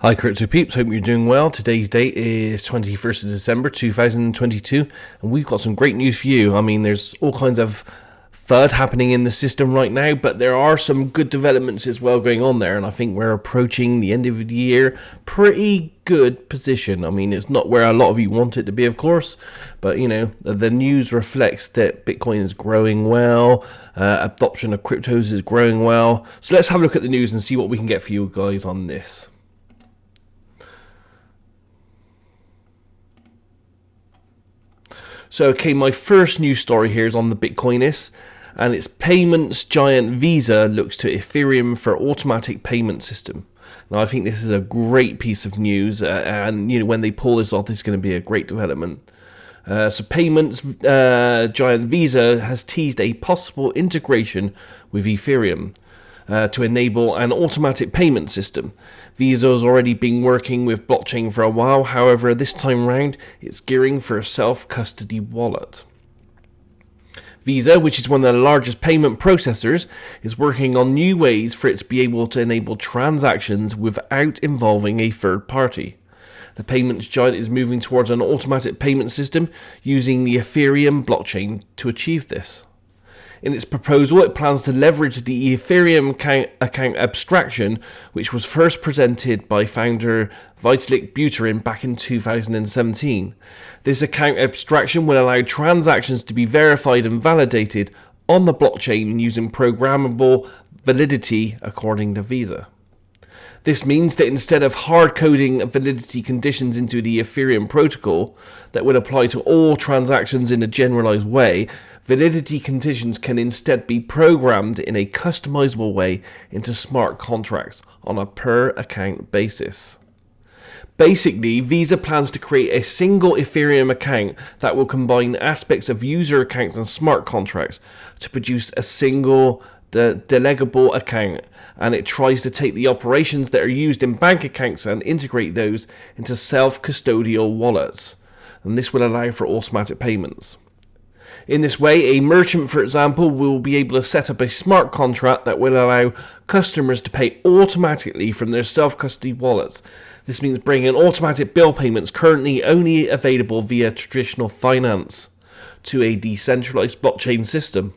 Hi Crypto Peeps, hope you're doing well. Today's date is 21st of December 2022 and we've got some great news for you. I mean, there's all kinds of FUD happening in the system right now, but there are some good developments as well going on there, and I think we're approaching the end of the year pretty good position. I mean, it's not where a lot of you want it to be, of course, but you know, the news reflects that Bitcoin is growing well, adoption of cryptos is growing well. So let's have a look at the news and see what we can get for you guys on this. So, okay, my first news story here is on the Bitcoinist, and it's payments giant Visa looks to Ethereum for automatic payment system. Now, I think this is a great piece of news, and you know, when they pull this off, this is going to be a great development. So, payments giant Visa has teased a possible integration with Ethereum to enable an automatic payment system. Visa has already been working with blockchain for a while, however this time round it's gearing for a self-custody wallet. Visa, which is one of the largest payment processors, is working on new ways for it to be able to enable transactions without involving a third party. The payments giant is moving towards an automatic payment system using the Ethereum blockchain to achieve this. In its proposal, it plans to leverage the Ethereum account abstraction, which was first presented by founder Vitalik Buterin back in 2017. This account abstraction will allow transactions to be verified and validated on the blockchain using programmable validity, according to Visa. This means that instead of hard-coding validity conditions into the Ethereum protocol that would apply to all transactions in a generalized way, validity conditions can instead be programmed in a customizable way into smart contracts on a per-account basis. Basically, Visa plans to create a single Ethereum account that will combine aspects of user accounts and smart contracts to produce a single delegable account, and it tries to take the operations that are used in bank accounts and integrate those into self-custodial wallets, and this will allow for automatic payments. In this way, a merchant, for example, will be able to set up a smart contract that will allow customers to pay automatically from their self-custody wallets. This means bringing automatic bill payments currently only available via traditional finance to a decentralized blockchain system.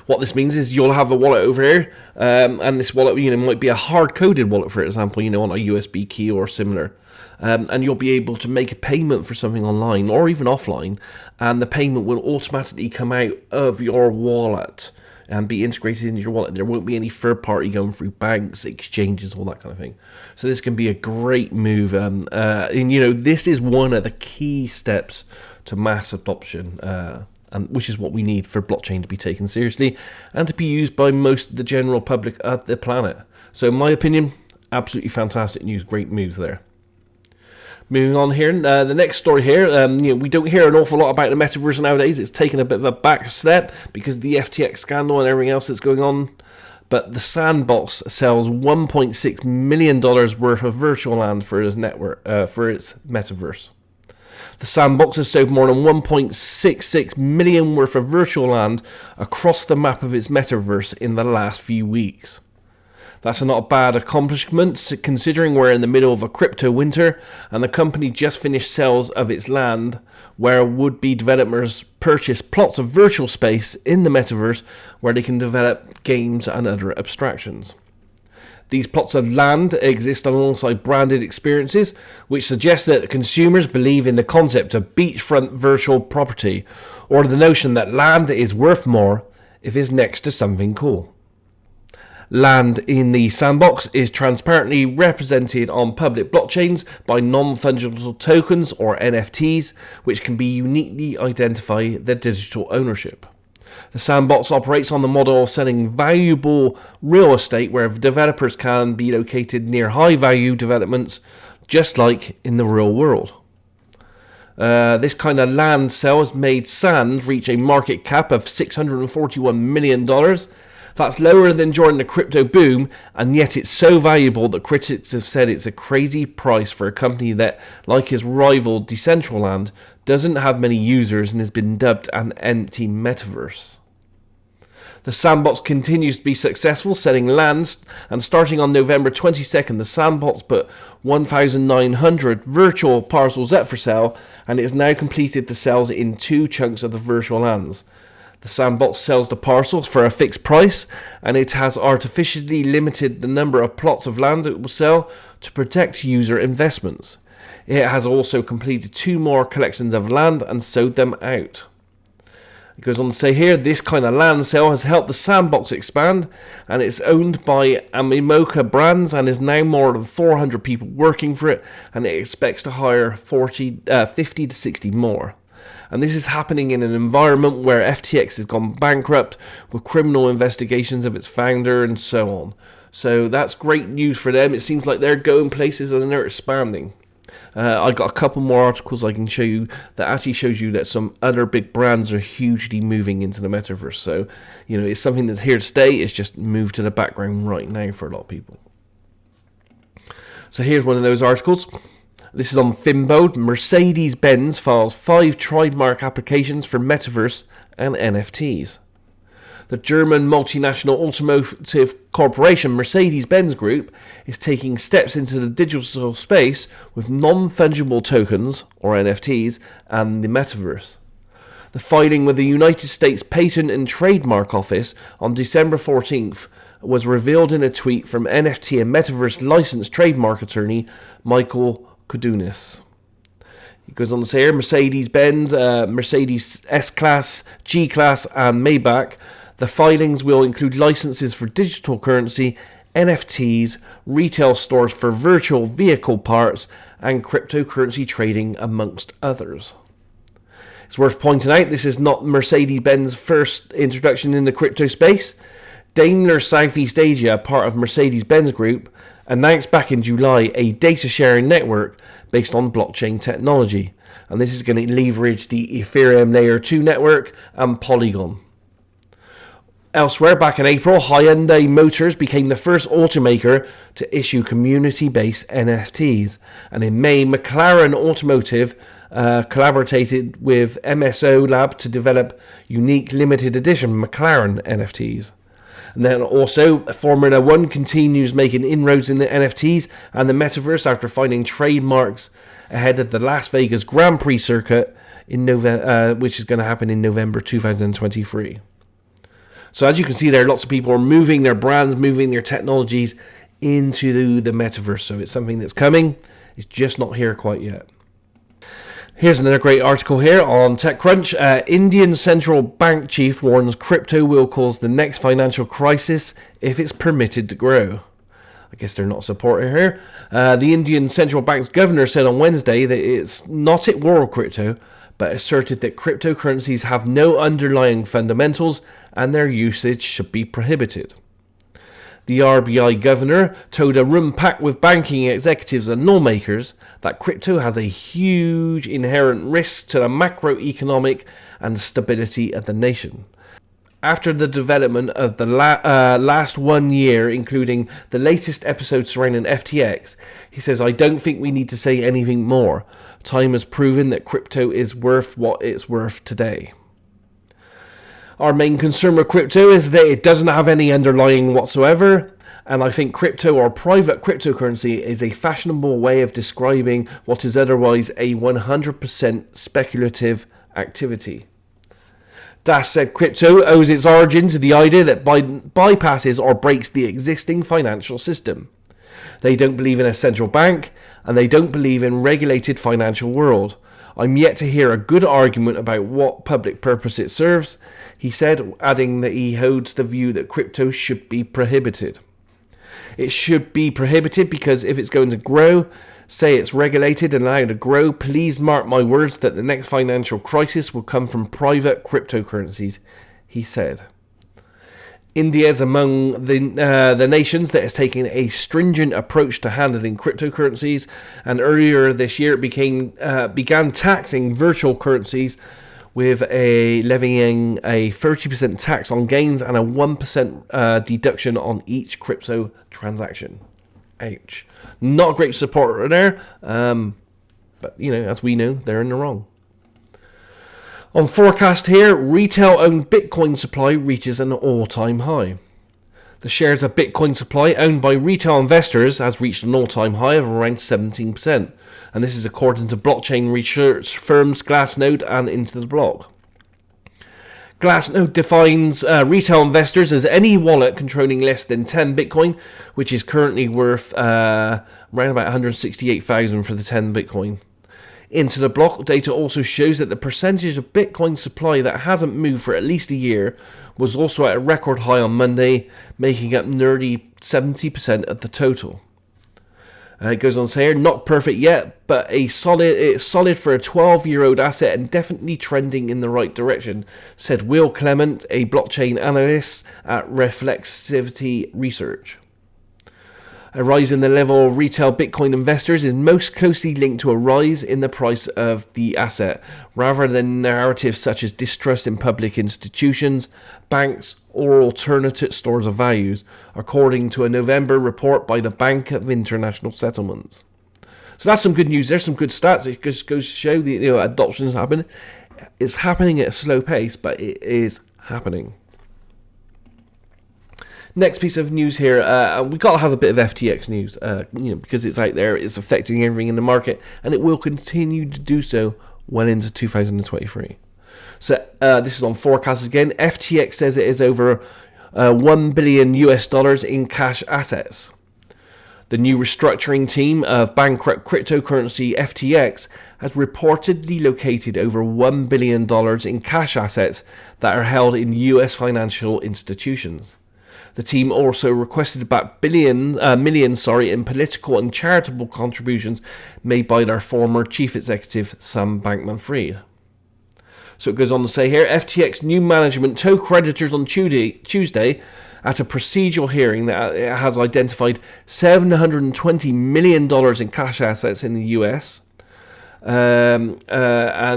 What this means is you'll have a wallet over here, and this wallet, might be a hard-coded wallet, for example, on a USB key or similar. And you'll be able to make a payment for something online or even offline, and the payment will automatically come out of your wallet and be integrated into your wallet. There won't be any third party going through banks, exchanges, all that kind of thing. So this can be a great move, and this is one of the key steps to mass adoption, and which is what we need for blockchain to be taken seriously and to be used by most of the general public of the planet. So in my opinion, absolutely fantastic news, great moves there. Moving on here, the next story here, we don't hear an awful lot about the Metaverse nowadays. It's taken a bit of a back step because of the FTX scandal and everything else that's going on. But the Sandbox sells $1.6 million worth of virtual land for its network, for its Metaverse. The Sandbox has sold more than 1.66 million worth of virtual land across the map of its Metaverse in the last few weeks. That's not a bad accomplishment considering we're in the middle of a crypto winter, and the company just finished sales of its land where would-be developers purchase plots of virtual space in the Metaverse where they can develop games and other abstractions. These plots of land exist alongside branded experiences, which suggests that consumers believe in the concept of beachfront virtual property, or the notion that land is worth more if it's next to something cool. Land in the Sandbox is transparently represented on public blockchains by non-fungible tokens, or NFTs, which can be uniquely identify their digital ownership. The Sandbox operates on the model of selling valuable real estate where developers can be located near high-value developments, just like in the real world. This kind of land sale has made Sand reach a market cap of $641 million. That's lower than during the crypto boom, and yet it's so valuable that critics have said it's a crazy price for a company that, like its rival Decentraland, doesn't have many users and has been dubbed an empty metaverse. The sandbox continues to be successful selling lands, and starting on November 22nd, the sandbox put 1,900 virtual parcels up for sale, and it has now completed the sales in 2 chunks of the virtual lands. The sandbox sells the parcels for a fixed price, and it has artificially limited the number of plots of land it will sell to protect user investments. It has also completed 2 more collections of land and sold them out. It goes on to say here, this kind of land sale has helped the sandbox expand, and it's owned by Amimoca Brands and is now more than 400 people working for it, and it expects to hire 50 to 60 more. And this is happening in an environment where FTX has gone bankrupt, with criminal investigations of its founder and so on. So that's great news for them. It seems like they're going places and they're expanding. I got a couple more articles I can show you that actually shows you that some other big brands are hugely moving into the metaverse. So, it's something that's here to stay. It's just moved to the background right now for a lot of people. So here's one of those articles. This is on Finbo. Mercedes-Benz files 5 trademark applications for Metaverse and NFTs. The German multinational automotive corporation Mercedes-Benz Group is taking steps into the digital space with non-fungible tokens, or NFTs, and the Metaverse. The filing with the United States Patent and Trademark Office on December 14th was revealed in a tweet from NFT and Metaverse licensed trademark attorney Michael Kudunis. He goes on to say here, Mercedes-Benz, Mercedes S-Class, G-Class, and Maybach. The filings will include licenses for digital currency, NFTs, retail stores for virtual vehicle parts, and cryptocurrency trading, amongst others. It's worth pointing out this is not Mercedes-Benz's first introduction in the crypto space. Daimler Southeast Asia, part of Mercedes-Benz Group, announced back in July a data sharing network based on blockchain technology. And this is going to leverage the Ethereum Layer 2 network and Polygon. Elsewhere, back in April, Hyundai Motors became the first automaker to issue community-based NFTs. And in May, McLaren Automotive collaborated with MSO Lab to develop unique limited edition McLaren NFTs. And then also, Formula One continues making inroads in the NFTs and the Metaverse after finding trademarks ahead of the Las Vegas Grand Prix circuit, in which is going to happen in November 2023. So as you can see there, lots of people are moving their brands, moving their technologies into the metaverse. So it's something that's coming. It's just not here quite yet. Here's another great article here on TechCrunch. Indian central bank chief warns crypto will cause the next financial crisis if it's permitted to grow. I guess they're not supporting here. The Indian central bank's governor said on Wednesday that it's not at war with crypto, but asserted that cryptocurrencies have no underlying fundamentals and their usage should be prohibited. The RBI governor told a room packed with banking executives and lawmakers that crypto has a huge inherent risk to the macroeconomic and stability of the nation. After the development of the last 1 year, including the latest episode surrounding FTX, he says, I don't think we need to say anything more. Time has proven that crypto is worth what it's worth today. Our main concern with crypto is that it doesn't have any underlying whatsoever, and I think crypto or private cryptocurrency is a fashionable way of describing what is otherwise a 100% speculative activity. Dash said crypto owes its origin to the idea that bypasses or breaks the existing financial system. They don't believe in a central bank, and they don't believe in regulated financial world. I'm yet to hear a good argument about what public purpose it serves, he said, adding that he holds the view that crypto should be prohibited. It should be prohibited because if it's going to grow, say it's regulated and allowed to grow, please mark my words that the next financial crisis will come from private cryptocurrencies, he said. India is among the nations that has taken a stringent approach to handling cryptocurrencies, and earlier this year it began taxing virtual currencies with levying a 30% tax on gains and a 1% deduction on each crypto transaction. Ouch. Not a great supporter there, but as we know, they're in the wrong. On forecast here, retail-owned Bitcoin supply reaches an all-time high. The shares of Bitcoin supply owned by retail investors has reached an all-time high of around 17%, and this is according to blockchain research firms Glassnode and Into the Block. Glassnode defines retail investors as any wallet controlling less than 10 Bitcoin, which is currently worth around about 168,000 for the 10 Bitcoin. Into the Block data also shows that the percentage of Bitcoin supply that hasn't moved for at least a year was also at a record high on Monday, making up nearly 70% of the total. It goes on to say here, not perfect yet, but it's solid for a 12-year-old asset and definitely trending in the right direction, said Will Clement, a blockchain analyst at Reflexivity Research. A rise in the level of retail Bitcoin investors is most closely linked to a rise in the price of the asset, rather than narratives such as distrust in public institutions, banks, or alternative stores of values, according to a November report by the Bank of International Settlements. So that's some good news. There's some good stats. It just goes to show the adoption is happening. It's happening at a slow pace, but it is happening. Next piece of news here, we got to have a bit of FTX news, because it's out there, it's affecting everything in the market, and it will continue to do so well into 2023. So this is on forecast again. FTX says it is over $1 billion in cash assets. The new restructuring team of bankrupt cryptocurrency FTX has reportedly located over $1 billion in cash assets that are held in US financial institutions. The team also requested about millions in political and charitable contributions made by their former chief executive, Sam Bankman-Fried. So it goes on to say here, FTX new management told creditors on Tuesday at a procedural hearing that it has identified $720 million in cash assets in the US. And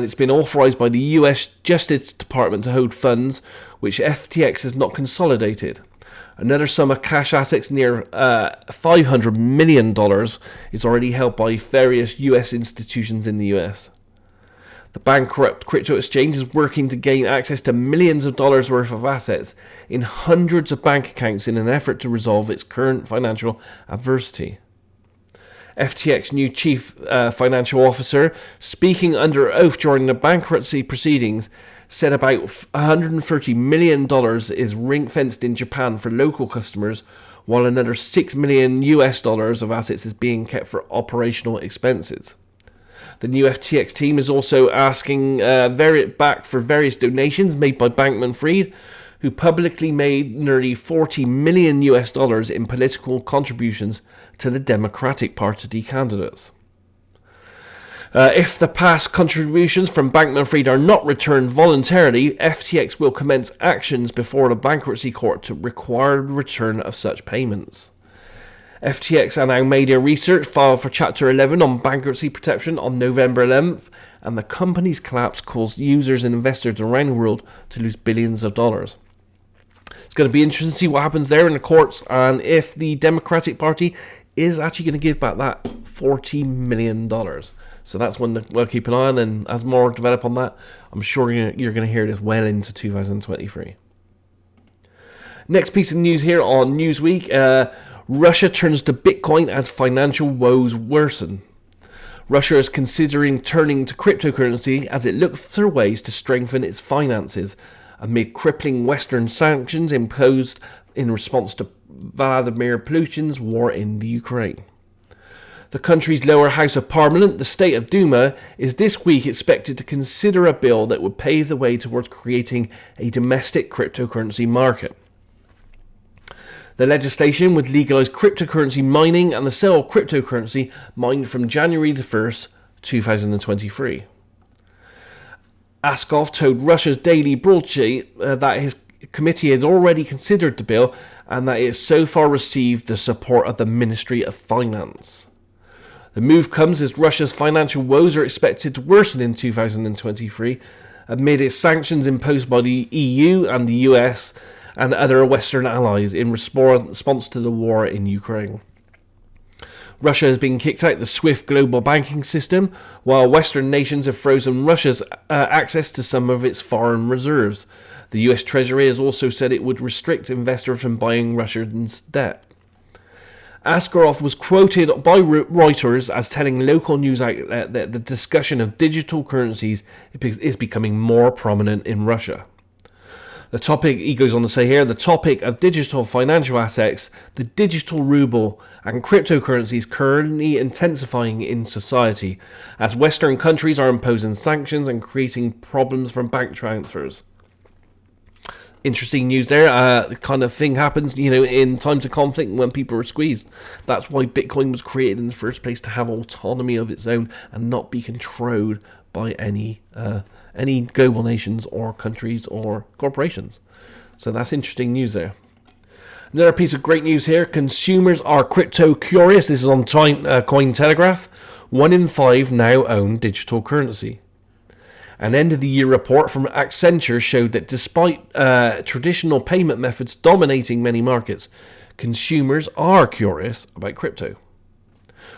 it's been authorized by the US Justice Department to hold funds which FTX has not consolidated. Another sum of cash assets near $500 million is already held by various US institutions in the US. The bankrupt crypto exchange is working to gain access to millions of dollars worth of assets in hundreds of bank accounts in an effort to resolve its current financial adversity. FTX new chief financial officer, speaking under oath during the bankruptcy proceedings, said about $130 million is ring-fenced in Japan for local customers, while another $6 million of assets is being kept for operational expenses. The new FTX team is also asking back for various donations made by Bankman-Fried, who publicly made nearly $40 million in political contributions to the Democratic Party candidates. If the past contributions from Bankman-Fried are not returned voluntarily, FTX will commence actions before the bankruptcy court to require return of such payments. FTX and Alameda Research filed for Chapter 11 on bankruptcy protection on November 11th, and the company's collapse caused users and investors around the world to lose billions of dollars. It's going to be interesting to see what happens there in the courts, and if the Democratic Party is actually going to give back that $40 million. So that's one we'll keep an eye on, and as more develop on that, I'm sure you're going to hear this well into 2023. Next piece of news here on Newsweek, Russia turns to Bitcoin as financial woes worsen. Russia is considering turning to cryptocurrency as it looks for ways to strengthen its finances amid crippling Western sanctions imposed in response to Vladimir Putin's war in the Ukraine. The country's lower house of parliament, the State of Duma, is this week expected to consider a bill that would pave the way towards creating a domestic cryptocurrency market. The legislation would legalize cryptocurrency mining and the sale of cryptocurrency mined from January the 1st, 2023. Askov told Russia's Daily Broadsheet that his committee had already considered the bill and that it has so far received the support of the Ministry of Finance. The move comes as Russia's financial woes are expected to worsen in 2023 amid its sanctions imposed by the EU and the US and other Western allies in response to the war in Ukraine. Russia has been kicked out of the SWIFT global banking system, while Western nations have frozen Russia's access to some of its foreign reserves. The US Treasury has also said it would restrict investors from buying Russia's debt. Askarov was quoted by Reuters as telling local news outlet that the discussion of digital currencies is becoming more prominent in Russia. The topic, he goes on to say here, the topic of digital financial assets, the digital ruble, and cryptocurrencies currently intensifying in society as Western countries are imposing sanctions and creating problems from bank transfers. Interesting news there. The kind of thing happens, in times of conflict when people are squeezed. That's why Bitcoin was created in the first place, to have autonomy of its own and not be controlled by any global nations or countries or corporations. So that's interesting news there. Another piece of great news here. Consumers are crypto curious. This is on Cointelegraph. 1 in 5 now own digital currency. An end-of-the-year report from Accenture showed that despite traditional payment methods dominating many markets, consumers are curious about crypto.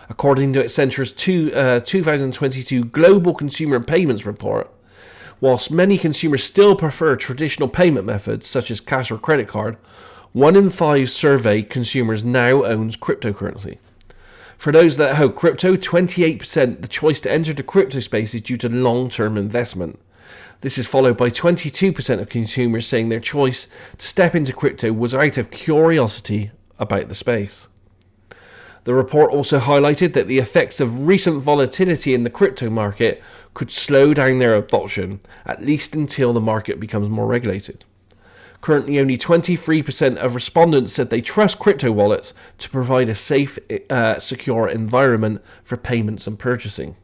According to Accenture's 2022 Global Consumer Payments Report, whilst many consumers still prefer traditional payment methods such as cash or credit card, 1 in 5 surveyed consumers now owns cryptocurrency. For those that hold crypto, 28% the choice to enter the crypto space is due to long-term investment. This is followed by 22% of consumers saying their choice to step into crypto was out of curiosity about the space. The report also highlighted that the effects of recent volatility in the crypto market could slow down their adoption, at least until the market becomes more regulated. Currently, only 23% of respondents said they trust crypto wallets to provide a safe, secure environment for payments and purchasing.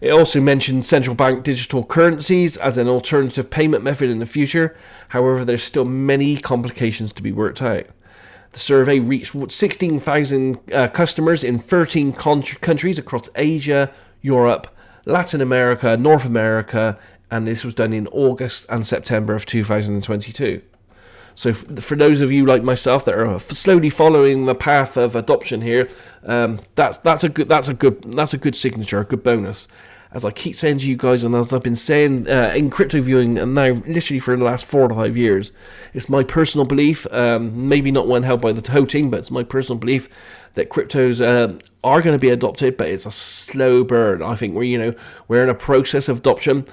It also mentioned central bank digital currencies as an alternative payment method in the future. However, there's still many complications to be worked out. The survey reached 16,000 customers in 13 countries across Asia, Europe, Latin America, North America, and this was done in August and September of 2022. So for those of you like myself that are slowly following the path of adoption here, that's a good signature, a good bonus. As I keep saying to you guys, and as I've been saying in CryptoViewing, and now literally for the last 4 to 5 years, it's my personal belief, maybe not one held by the whole team, but it's my personal belief that cryptos are going to be adopted, but it's a slow burn. I think we're in a process of adoption.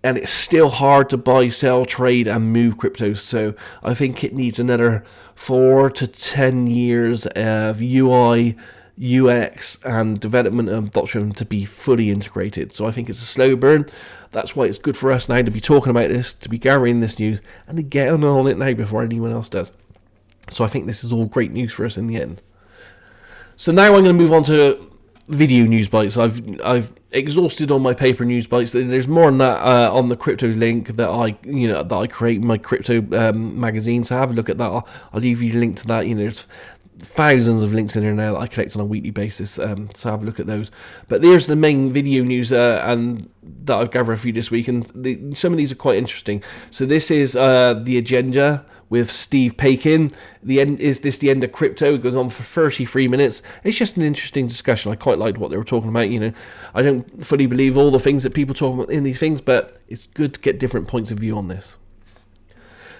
And it's still hard to buy, sell, trade, and move cryptos. So I think it needs another 4 to 10 years of UI, UX, and development and adoption to be fully integrated. So I think it's a slow burn. That's why it's good for us now to be talking about this, to be gathering this news, and to get on it now before anyone else does. So I think this is all great news for us in the end. So now I'm going to move on to video news bites. I've exhausted all my paper news bites. There's more on that on the crypto link that I create my crypto magazine. So have a look at that. I'll leave you a link to that. There's thousands of links in there now that I collect on a weekly basis. So have a look at those. But there's the main video news and that I've gathered for you this week, and some of these are quite interesting. So this is the agenda with Steve Paikin. Is this the end of crypto? It goes on for 33 minutes. It's just an interesting discussion. I quite liked what they were talking about. I don't fully believe all the things that people talk about in these things, but it's good to get different points of view on this.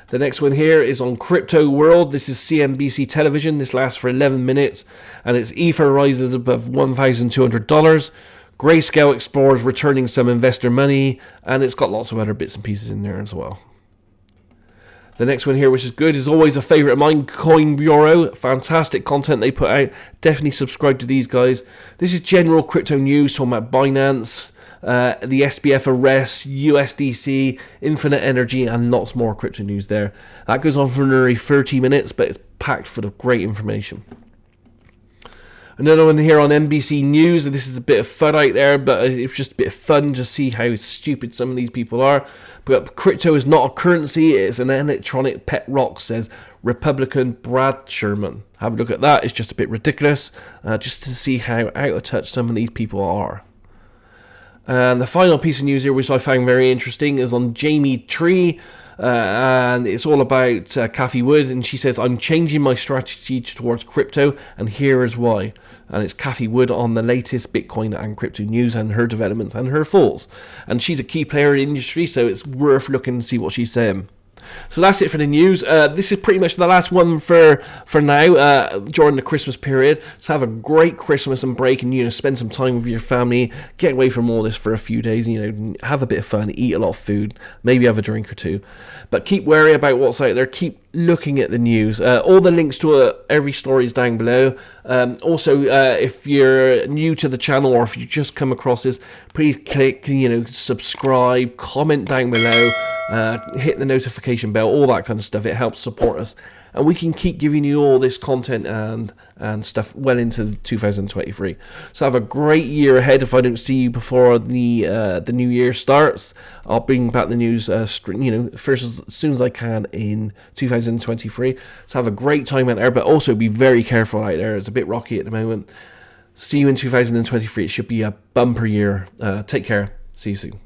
The next one here is on Crypto World. This is CNBC television. This lasts for 11 minutes, and it's Ether rises above $1,200. Grayscale explores returning some investor money, and it's got lots of other bits and pieces in there as well. The next one here, which is good, is always a favourite of mine, Coin Bureau. Fantastic content they put out. Definitely subscribe to these guys. This is general crypto news, talking about Binance, the SBF arrest, USDC, Infinite Energy, and lots more crypto news there. That goes on for nearly 30 minutes, but it's packed full of great information. Another one here on NBC News, and this is a bit of fun out there, but it's just a bit of fun to see how stupid some of these people are. But crypto is not a currency, it's an electronic pet rock, says Republican Brad Sherman. Have a look at that, it's just a bit ridiculous, just to see how out of touch some of these people are. And the final piece of news here, which I found very interesting, is on Jamie Tree. And it's all about Cathie Wood, and she says, I'm changing my strategy towards crypto, and here is why. And it's Cathie Wood on the latest Bitcoin and crypto news and her developments and her falls. And she's a key player in the industry, so it's worth looking to see what she's saying. So that's it for the news. This is pretty much the last one for now during the Christmas period. So have a great Christmas and break, and spend some time with your family. Get away from all this for a few days. Have a bit of fun, eat a lot of food, maybe have a drink or two. But keep wary about what's out there. Keep looking at the news. All the links to every story is down below. Also, if you're new to the channel or if you just come across this, please click, subscribe, comment down below. Hit the notification bell, all that kind of stuff. It helps support us, and we can keep giving you all this content and stuff well into 2023. So have a great year ahead. If I don't see you before the new year starts, I'll bring back the news first as soon as I can in 2023. So have a great time out there, but also be very careful out there. It's a bit rocky at the moment. See you in 2023. It should be a bumper year. Take care. See you soon.